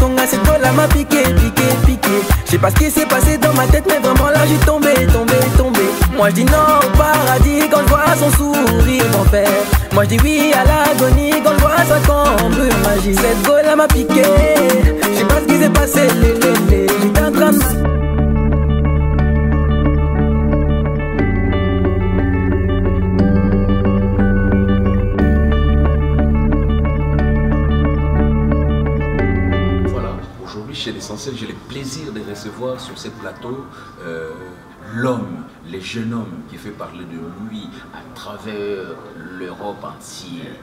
tonga, cette balle m'a piqué. Je sais pas ce qui s'est passé dans ma tête, mais vraiment là j'ai tombé. Moi je dis non au paradis quand je vois son sourire d'enfer. Moi je dis oui à l'agonie quand je vois sa cambrure magie. Cette balle m'a piqué, je sais pas ce qui s'est passé, j'étais en train de... Chez l'Essentiel, j'ai le plaisir de recevoir sur ce plateau l'homme, le jeune homme qui fait parler de lui à travers l'Europe entière.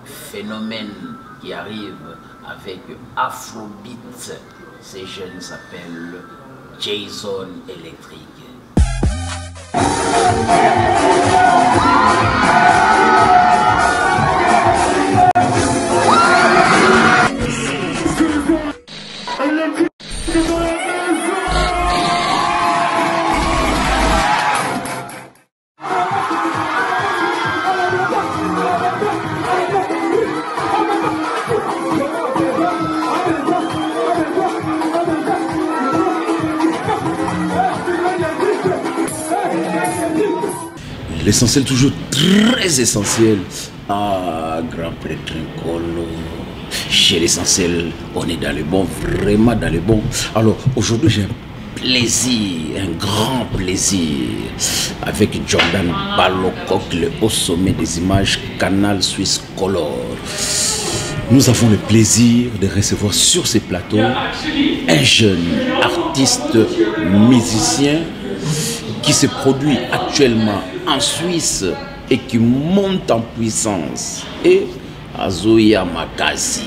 Phénomène qui arrive avec Afrobeat. Ces jeunes s'appellent Jason Electric. L'essentiel, toujours très essentiel. Ah, grand prêtre Nkolo. Chez l'Essentiel, on est dans le bon, vraiment dans le bon. Alors, aujourd'hui, j'ai un plaisir, un grand plaisir, avec Jordan Balokok, le haut sommet des images, Canal Suisse Color. Nous avons le plaisir de recevoir sur ces plateaux un jeune artiste musicien qui se produit actuellement en Suisse et qui monte en puissance. Et Azoya Makasi.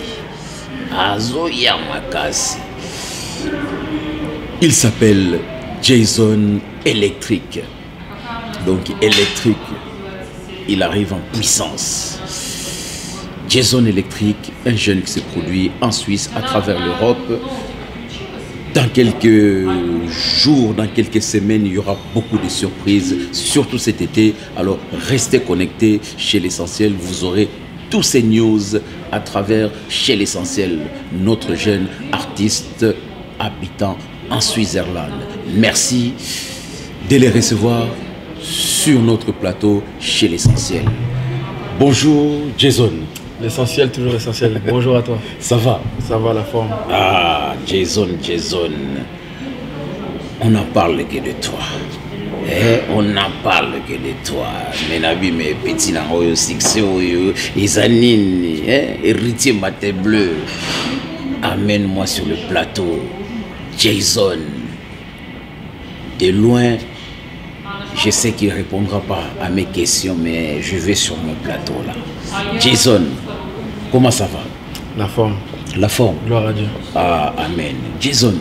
Il s'appelle Jason Electric. Donc Electric, il arrive en puissance. Jason Electric, un jeune qui se produit en Suisse à travers l'Europe. Dans quelques jours, dans quelques semaines, il y aura beaucoup de surprises, surtout cet été. Alors, restez connectés chez l'Essentiel. Vous aurez tous ces news à travers chez l'Essentiel, notre jeune artiste habitant en Suisse-Irlande. Merci de les recevoir sur notre plateau chez l'Essentiel. Bonjour Jason. L'essentiel, toujours essentiel. Bonjour à toi. Ça va? Ça va, la forme. Ah, Jason. On n'en parle que de toi. On n'en parle que de toi. Mes amis, mes petits nangoyo, sixoyo, Isanine, héritier maté bleu. Amène-moi sur le plateau. Jason. De loin, je sais qu'il ne répondra pas à mes questions, mais je vais sur mon plateau là. Jason, comment ça va? La forme. La forme. Gloire à Dieu. Ah, amen. Jason,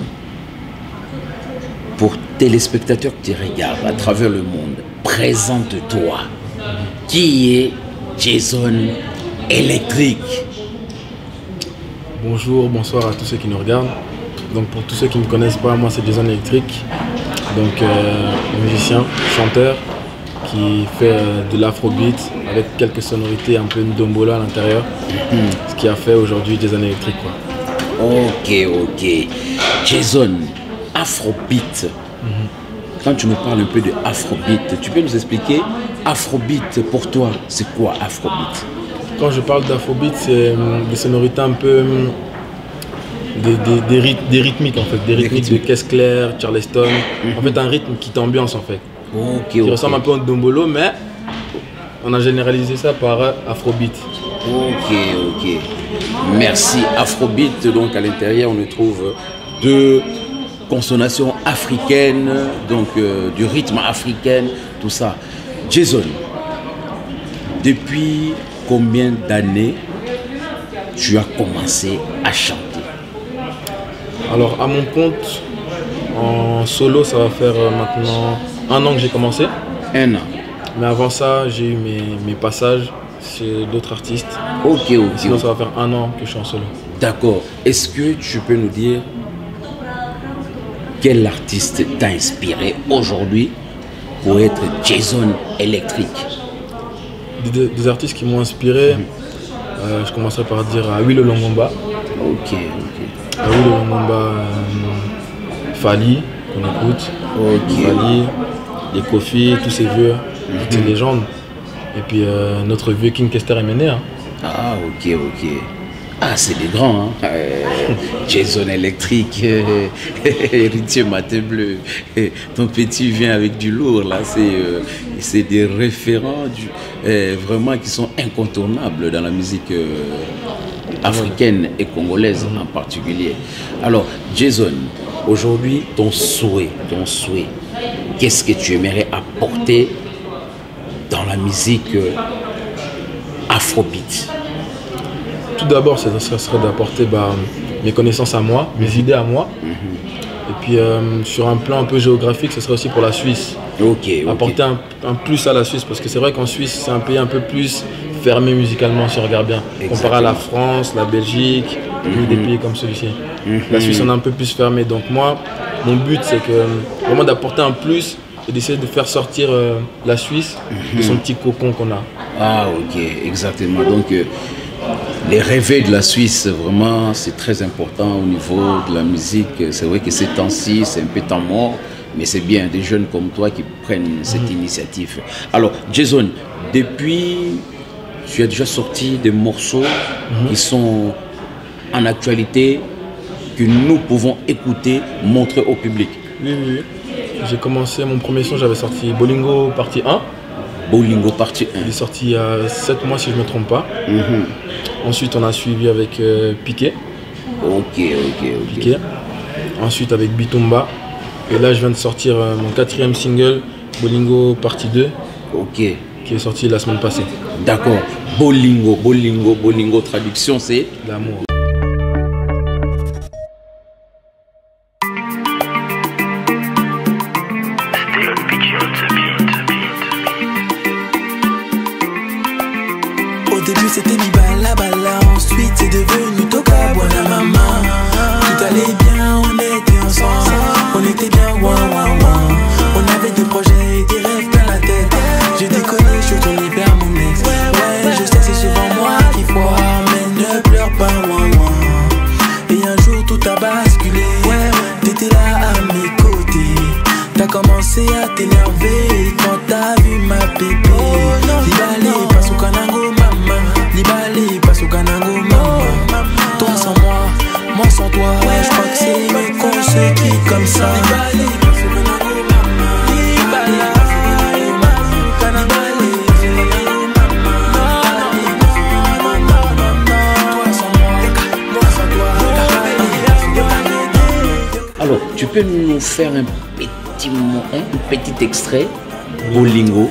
pour téléspectateurs qui te regardent à travers le monde, présente-toi. Qui est Jason Electric? Bonjour, bonsoir à tous ceux qui nous regardent. Donc pour tous ceux qui ne me connaissent pas, moi c'est Jason Electric. Donc musicien, chanteur, qui fait de l'afrobeat avec quelques sonorités un peu ndombolo à l'intérieur, ce qui a fait aujourd'hui Jason Electric, quoi. Ok. Jason, afrobeat. Quand tu nous parles un peu de afrobeat, tu peux nous expliquer afrobeat pour toi, c'est quoi afrobeat? Quand je parle d'afrobeat, c'est des sonorités un peu des rythmiques en fait, des rythmiques de Caisse Claire, Charleston, en fait un rythme qui t'ambiance en fait. Qui ressemble un peu au ndombolo, mais on a généralisé ça par afrobeat. Ok. Merci. Afrobeat, donc à l'intérieur on trouve deux consonnations africaines, donc du rythme africain, tout ça. Jason, depuis combien d'années tu as commencé à chanter? Alors à mon compte, en solo, ça va faire maintenant 1 an que j'ai commencé. 1 an. Mais avant ça, j'ai eu mes passages chez d'autres artistes. Ok. Sinon, ça va faire 1 an que je suis en solo. D'accord. Est-ce que tu peux nous dire quel artiste t'a inspiré aujourd'hui pour être Jason Electric? Des artistes qui m'ont inspiré, je commencerai par dire à Willow Longomba. ok. Raoul Lumumba, Fali, qu'on écoute. Ok. Fali, les Kofi, tous ces vieux, toutes ces légendes. Et puis notre vieux King Kester Emene. Hein. Ah, ok. Ah, c'est des grands, hein. Jason Electric, Héritier Matin Bleu. Ton petit vient avec du lourd, là. C'est des référents vraiment qui sont incontournables dans la musique africaine et congolaise en particulier. Alors, Jason, aujourd'hui, ton souhait, qu'est-ce que tu aimerais apporter dans la musique afrobeat? Tout d'abord, ça serait d'apporter mes connaissances à moi, mes idées à moi. Et puis sur un plan un peu géographique, ce serait aussi pour la Suisse. Apporter un plus à la Suisse, parce que c'est vrai qu'en Suisse, c'est un pays un peu plus fermé musicalement, si on regarde bien. Comparé à la France, la Belgique, des pays comme celui-ci. La Suisse, on est un peu plus fermé. Donc moi, mon but, c'est vraiment d'apporter un plus et d'essayer de faire sortir la Suisse de son petit cocon qu'on a. Ah, ok, exactement. Donc, les rêver de la Suisse, vraiment, c'est très important au niveau de la musique. C'est vrai que ces temps-ci, c'est un peu temps mort, mais c'est bien des jeunes comme toi qui prennent cette initiative. Alors, Jason, depuis, tu as déjà sorti des morceaux qui sont en actualité, que nous pouvons écouter, montrer au public. Oui. J'ai commencé mon premier son, j'avais sorti Bolingo partie 1. Bolingo partie 1. Il est sorti il y a 7 mois si je ne me trompe pas. Ensuite, on a suivi avec Piqué. Piqué. Ensuite, avec Bitumba. Et là, je viens de sortir mon 4e single, Bolingo partie 2. Qui est sorti la semaine passée. D'accord. Bolingo, traduction, c'est l'amour. Au début c'était Bibala Bala, ensuite c'est devenu Toka Buona Mama. Tout allait bien, on était ensemble, on était bien, on avait des projets et des rêves dans la tête. J'ai déconné, je suis retourné vers mon ex. Ouais, je sais c'est souvent moi qui foire, mais ne pleure pas, Et un jour tout a basculé, t'étais là à mes côtés. T'as commencé à t'énerver quand t'as vu ma pépé. Libale, passe au Kanango, maman. Libale, passe au Kanango, maman. Toi sans moi sans toi. Je crois que c'est mieux qu'on se quitte comme ça. Libale, passe au Kanango, maman. Libale, passe au Kanango, maman. Toi sans toi. Alors, tu peux nous faire un petit extrait Bolingo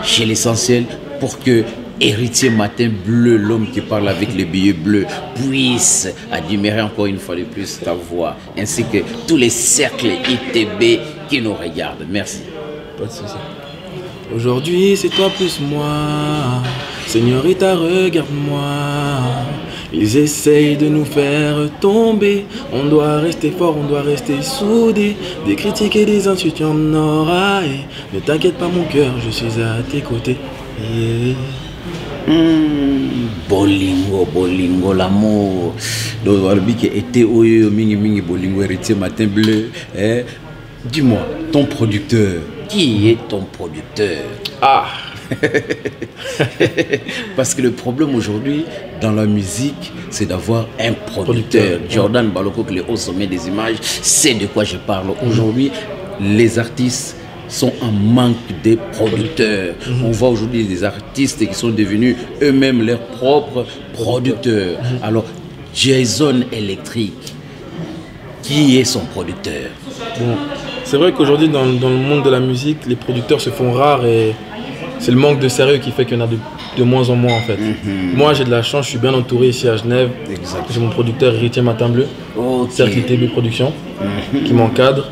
chez l'essentiel pour que Héritier Matin Bleu, l'homme qui parle avec les billets bleus, puisse admirer encore une fois de plus ta voix, ainsi que tous les cercles ITB qui nous regardent. Merci. Pas de souci. Aujourd'hui, c'est toi plus moi. Señorita, regarde-moi. Ils essayent de nous faire tomber. On doit rester fort, on doit rester soudés. Des critiques et des insultes, il y en aura. Et ne t'inquiète pas mon cœur, je suis à tes côtés. Bolingo, l'amour. Donc, Warbique était mingi Bolingo, Héritier Matin Bleu. Dis-moi, ton producteur, qui est ton producteur? Parce que le problème aujourd'hui dans la musique, c'est d'avoir un producteur. Jordan Baloko, qui est au sommet des images, c'est de quoi je parle. Aujourd'hui, les artistes sont en manque de producteurs. On voit aujourd'hui des artistes qui sont devenus eux-mêmes leurs propres producteurs. Alors, Jason Electric, qui est son producteur? Bon, c'est vrai qu'aujourd'hui, dans le monde de la musique, les producteurs se font rares et c'est le manque de sérieux qui fait qu'il y en a de moins en moins en fait. Moi j'ai de la chance, je suis bien entouré ici à Genève. J'ai mon producteur Héritier Matin Bleu, Cercle ITB Productions, qui m'encadre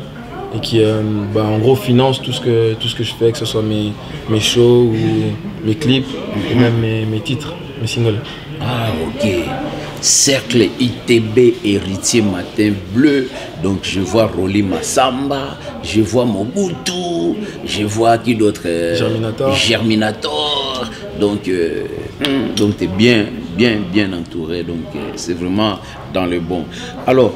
et qui en gros finance tout ce que je fais, que ce soit mes shows ou mes clips et même mes titres, mes singles. Ah ok. Cercle ITB Héritier Matin Bleu. Donc je vois Rolly Massamba, je vois Mobutu, je vois qui d'autre? Germinator. Donc t'es bien bien entouré, donc c'est vraiment dans le bon. Alors,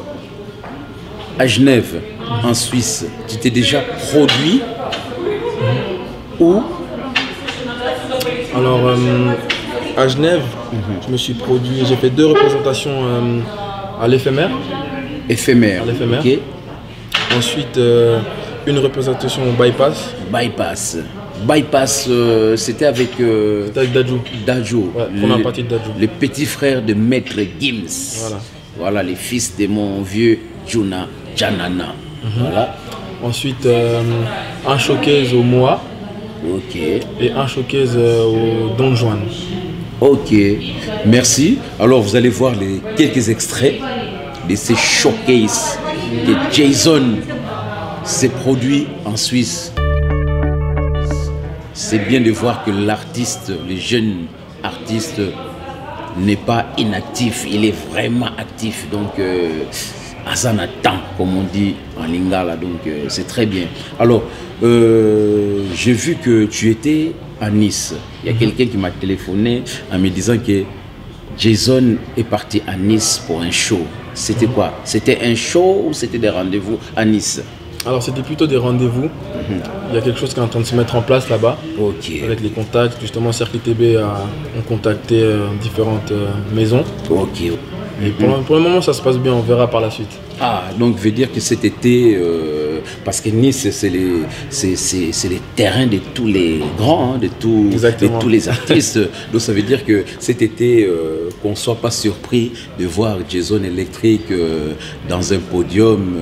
à Genève, en Suisse, tu t'es déjà produit où? Alors, à Genève, je me suis produit, j'ai fait 2 représentations à l'éphémère. Éphémère. À l'éphémère. Ok. Ensuite, une représentation au bypass. Bypass, c'était avec C'était avec Dadju. Dadju, Ouais, première partie de Dadju. les petits frères de Maître Gims. Voilà, les fils de mon vieux Juna Janana. Voilà. Ensuite, un showcase au Moa Ok. et un showcase au Don Juan. Ok. Merci. Alors, vous allez voir quelques extraits de ces showcases que Jason s'est produit en Suisse. C'est bien de voir que l'artiste, le jeune artiste, n'est pas inactif, il est vraiment actif. Donc, Azanatan, comme on dit en lingala, donc c'est très bien. Alors, j'ai vu que tu étais à Nice. Il y a quelqu'un qui m'a téléphoné en me disant que Jason est parti à Nice pour un show. C'était quoi? C'était un show ou c'était des rendez-vous à Nice? Alors c'était plutôt des rendez-vous. Il y a quelque chose qui est en train de se mettre en place là-bas. Ok. Avec les contacts, justement Cercle ITB ont contacté différentes maisons. Ok. Et pour le moment ça se passe bien, on verra par la suite. Ah, donc veut dire que cet été, parce que Nice c'est les terrains de tous les grands, de tous les artistes. Donc ça veut dire que cet été, qu'on ne soit pas surpris de voir Jason Electric dans un podium,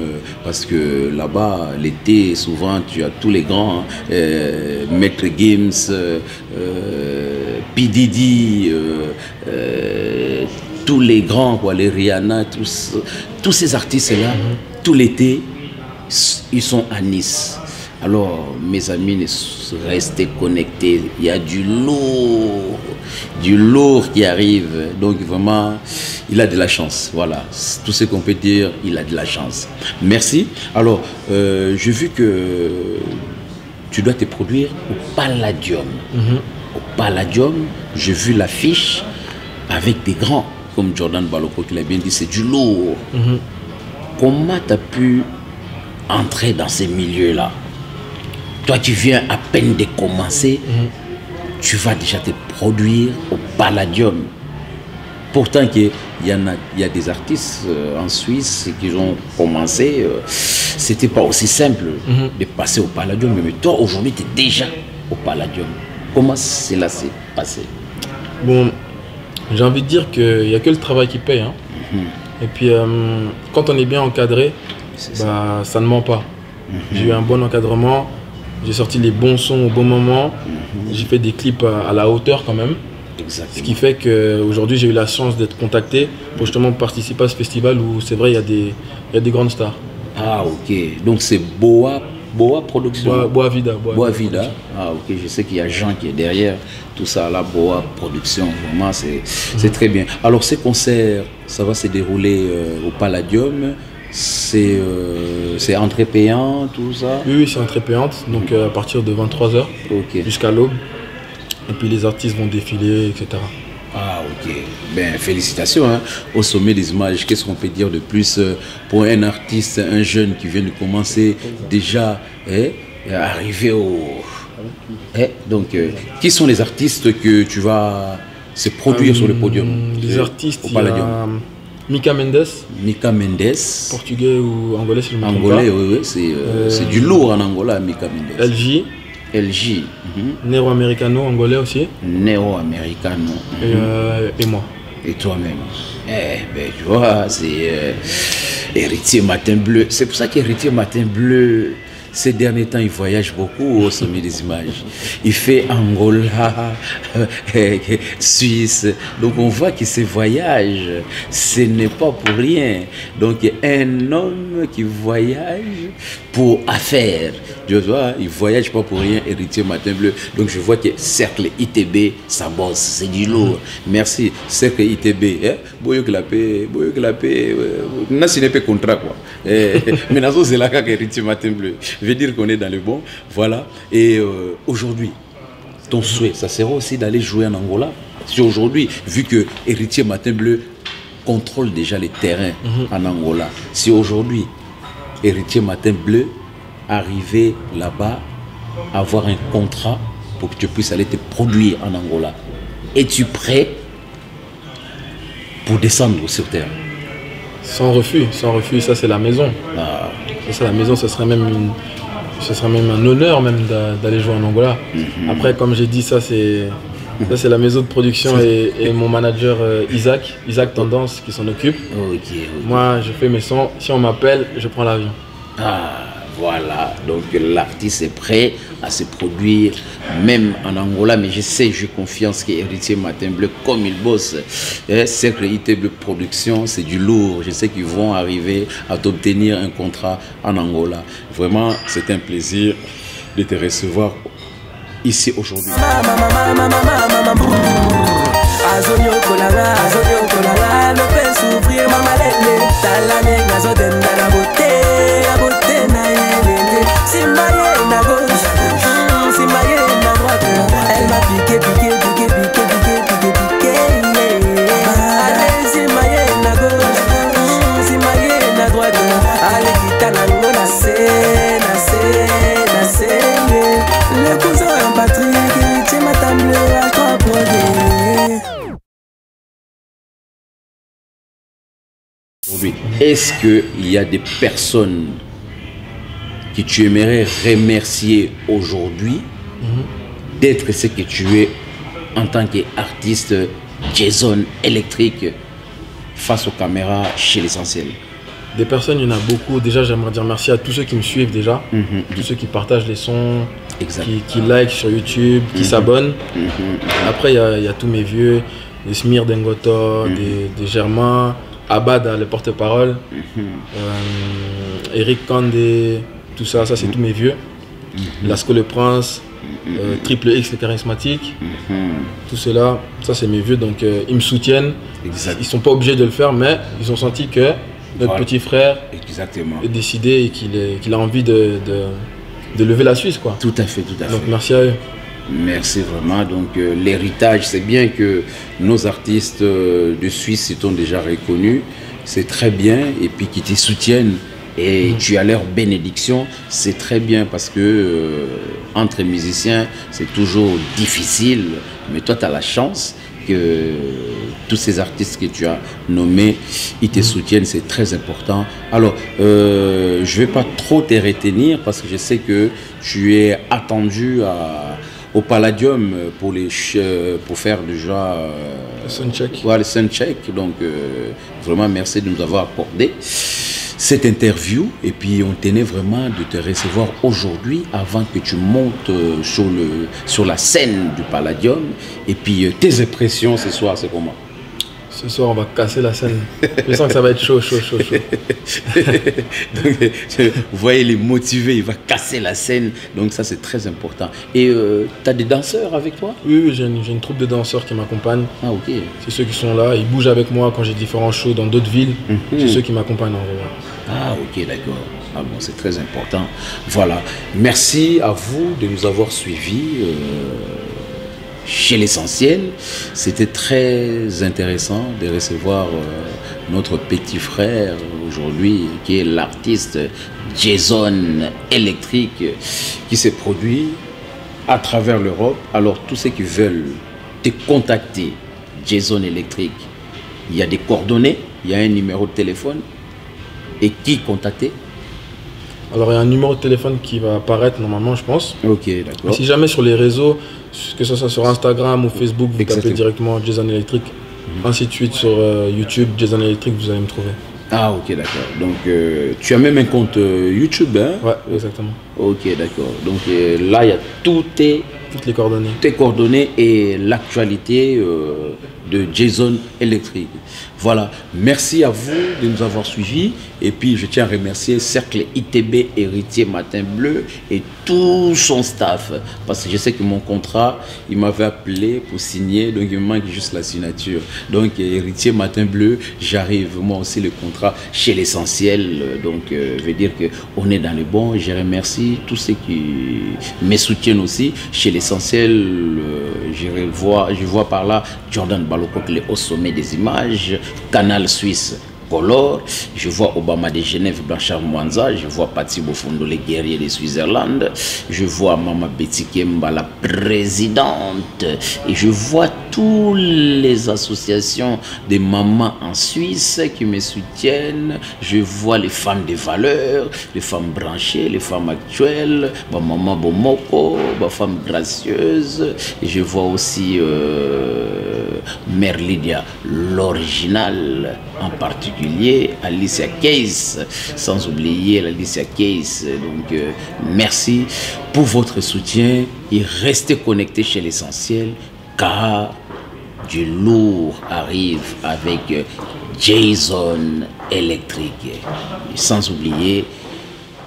parce que là-bas, l'été, souvent tu as tous les grands, Maître Gims, P. Diddy, tous les grands, quoi, les Rihanna, tous ces artistes-là, tout l'été, ils sont à Nice. Alors, mes amis, restez connectés. Il y a du lourd qui arrive. Donc, vraiment, il a de la chance. Voilà, tout ce qu'on peut dire, il a de la chance. Merci. Alors, j'ai vu que tu dois te produire au Palladium. Au Palladium, j'ai vu l'affiche avec des grands. Comme Jordan Baloko qui l'a bien dit, c'est du lourd. Comment tu as pu entrer dans ces milieux-là? Toi, tu viens à peine de commencer, tu vas déjà te produire au Palladium. Pourtant, il y a des artistes en Suisse qui ont commencé, c'était pas aussi simple de passer au Palladium. Mais toi, aujourd'hui, tu es déjà au Palladium. Comment cela s'est passé? Bon, j'ai envie de dire qu'il n'y a que le travail qui paye. Hein. Et puis, quand on est bien encadré, ça ne ment pas. J'ai eu un bon encadrement, j'ai sorti les bons sons au bon moment, j'ai fait des clips à la hauteur quand même. Exactement. Ce qui fait qu'aujourd'hui, j'ai eu la chance d'être contacté pour justement participer à ce festival où c'est vrai, il y a des grandes stars. Ah, ok. Donc, c'est Boa Production. Boa Vida. Ah, ok. Je sais qu'il y a Jean qui est derrière tout ça, là, Boa Production. Vraiment, c'est très bien. Alors, ces concerts, ça va se dérouler au Palladium. C'est entrée payante, tout ça? Oui, c'est entrée payante. Donc, à partir de 23h jusqu'à l'aube. Et puis, les artistes vont défiler, etc. Ah, ok. Ben, félicitations hein, au sommet des images. Qu'est-ce qu'on peut dire de plus pour un artiste, un jeune qui vient de commencer déjà arriver au... donc, qui sont les artistes que tu vas se produire sur le podium? Les artistes, il y a Mika Mendes. Mika Mendes. Portugais ou angolais, si je me trompe pas. Angolais, oui, c'est du lourd en Angola, Mika Mendes. LJ. Nero Americano, angolais aussi. Nero Americano. Et moi. Et toi-même. Ben, tu vois, c'est Héritier Matin Bleu. C'est pour ça qu'Héritier Matin Bleu, ces derniers temps, il voyage beaucoup au sommet des images. Il fait Angola, Suisse. Donc on voit que ces voyages, ce n'est pas pour rien. Donc un homme qui voyage pour affaires. Tu vois, il voyage pas pour rien, Héritier Matin Bleu. Donc je vois que Cercle ITB, ça bosse, c'est du lourd. Merci, Cercle ITB. Boyo que la paix, n'a signé pas contrat quoi. Mais nazo c'est là qu'Héritier Matin Bleu. Je veux dire qu'on est dans le bon. Voilà. Et aujourd'hui, ton souhait, ça sera aussi d'aller jouer en Angola? Si aujourd'hui, vu que Héritier Matin Bleu contrôle déjà les terrains en Angola, si aujourd'hui, Héritier Matin Bleu arrivait là-bas, avoir un contrat pour que tu puisses aller te produire en Angola, es-tu prêt pour descendre sur terre? Sans refus, ça c'est la maison. Ah. Ça, la maison, ce serait même un honneur même d'aller jouer en Angola. Après, comme j'ai dit, ça c'est la maison de production et mon manager Isaac Tendance qui s'en occupe. Moi, je fais mes sons. Si on m'appelle, je prends l'avion. Ah, voilà. Donc l'artiste est prêt à se produire, même en Angola. Mais je sais, j'ai confiance qu'Héritier Matin Bleu, comme il bosse, Cercle IT Bleu Production, c'est du lourd. Je sais qu'ils vont arriver à t'obtenir un contrat en Angola. Vraiment, c'est un plaisir de te recevoir ici aujourd'hui. Elle m'a piqué. Allez, si maillé na gauche, si maillé na droite. Allez, quitte nango nassé. Le cousin en Patrick, Héritier Matin Bleu à trois produits. Est-ce qu'il y a des personnes que tu aimerais remercier aujourd'hui d'être ce que tu es en tant qu'artiste Jason Electric face aux caméras chez l'Essentiel? Des personnes, il y en a beaucoup. Déjà, j'aimerais dire merci à tous ceux qui me suivent déjà, tous ceux qui partagent les sons, qui like sur YouTube, qui s'abonnent. Après, il y a tous mes vieux, des Smir Dengotor, des Germain, Abad, le porte-parole, Eric Kandé, tout ça, c'est tous mes vieux. Lasco le Prince, Triple X le charismatique, tout cela, ça c'est mes vieux, donc ils me soutiennent. Ils sont pas obligés de le faire, mais ils ont senti que notre petit frère est décidé et qu'il a envie de lever la Suisse, quoi. Tout à fait. Donc merci à eux. Merci vraiment. Donc l'héritage, c'est bien que nos artistes de Suisse sont déjà reconnus, c'est très bien, et puis qu'ils te soutiennent et tu as leur bénédiction, c'est très bien, parce que entre musiciens c'est toujours difficile, mais toi tu as la chance que tous ces artistes que tu as nommés, ils te soutiennent, c'est très important. Alors, je ne vais pas trop te retenir parce que je sais que tu es attendu au Palladium pour faire déjà le soundcheck. Le soundcheck. Donc, vraiment, merci de nous avoir accordé cette interview, et puis on tenait vraiment de te recevoir aujourd'hui avant que tu montes sur la scène du Palladium. Et puis tes impressions ce soir, c'est comment? Ce soir, on va casser la scène. Je sens que ça va être chaud. Donc, vous voyez, il est motivé, il va casser la scène. Donc ça, c'est très important. Et tu as des danseurs avec toi? Oui, j'ai une troupe de danseurs qui m'accompagnent. Ah, ok. C'est ceux qui sont là, ils bougent avec moi quand j'ai différents shows dans d'autres villes. C'est ceux qui m'accompagnent en vrai. Ah, ok, d'accord. Ah bon, c'est très important. Voilà. Merci à vous de nous avoir suivis chez l'Essentiel. C'était très intéressant de recevoir notre petit frère aujourd'hui, qui est l'artiste Jason Electric, qui s'est produit à travers l'Europe. Alors, tous ceux qui veulent te contacter, Jason Electric, il y a des coordonnées, il y a un numéro de téléphone. Et qui contacter? Alors, il y a un numéro de téléphone qui va apparaître normalement, je pense. Ok, d'accord. Si jamais sur les réseaux, que ce soit sur Instagram ou Facebook, vous tapez directement Jason Electric, ainsi de suite sur YouTube, Jason Electric, vous allez me trouver. Ah, ok, d'accord. Donc, tu as même un compte YouTube, hein? Ouais, exactement. Ok, d'accord. Donc, là, il y a toutes les coordonnées. Tes coordonnées et l'actualité de Jason Electric. Voilà, merci à vous de nous avoir suivis. Et puis je tiens à remercier Cercle ITB Héritier Matin Bleu et tout son staff. Parce que je sais que mon contrat, il m'avait appelé pour signer, donc il me manque juste la signature. Donc Héritier Matin Bleu, j'arrive moi aussi le contrat chez l'Essentiel. Donc je veux dire qu'on est dans le bon. Je remercie tous ceux qui me soutiennent aussi. Chez l'Essentiel, je vois par là Jordan Baloko qui est au sommet des images, Canal Suisse Color, je vois Obama de Genève, Blanchard Mwanza, je vois Pati Bofondo, les guerriers de Switzerland, je vois Mama Betty Kemba, la présidente, et je vois toutes les associations de mamans en Suisse qui me soutiennent, je vois les femmes de valeur, les femmes branchées, les femmes actuelles, Maman Bomoko, femmes gracieuses, et je vois aussi Mère Lydia, l'original, en particulier Alicia Keys, sans oublier Alicia Keys. Donc merci pour votre soutien et restez connectés chez l'Essentiel car du lourd arrive avec Jason Electric. Et sans oublier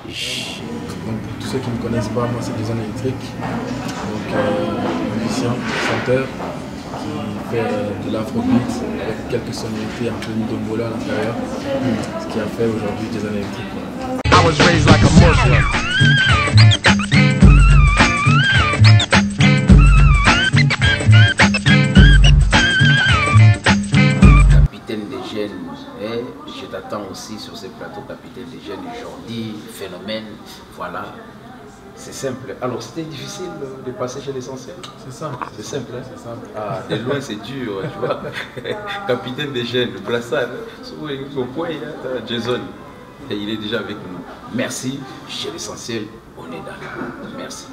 donc pour tous ceux qui ne me connaissent pas, moi c'est Jason Electric, donc musicien, chanteur qui fait de l'afrobeat avec quelques sonorités un peu ndombola à l'intérieur, ce qui a fait aujourd'hui Jason Electric. I was raised like a Muslim. Capitaine des jeunes, je t'attends aussi sur ce plateau, capitaine des jeunes aujourd'hui, phénomène, voilà. C'est simple. Alors, c'était difficile de passer chez l'Essentiel? C'est simple. C'est simple, hein? C'est simple. Ah, de loin, c'est dur, tu vois. Capitaine des jeunes, Brassard, Jason, et il est déjà avec nous. Merci. Chez l'Essentiel, on est dans le. Merci.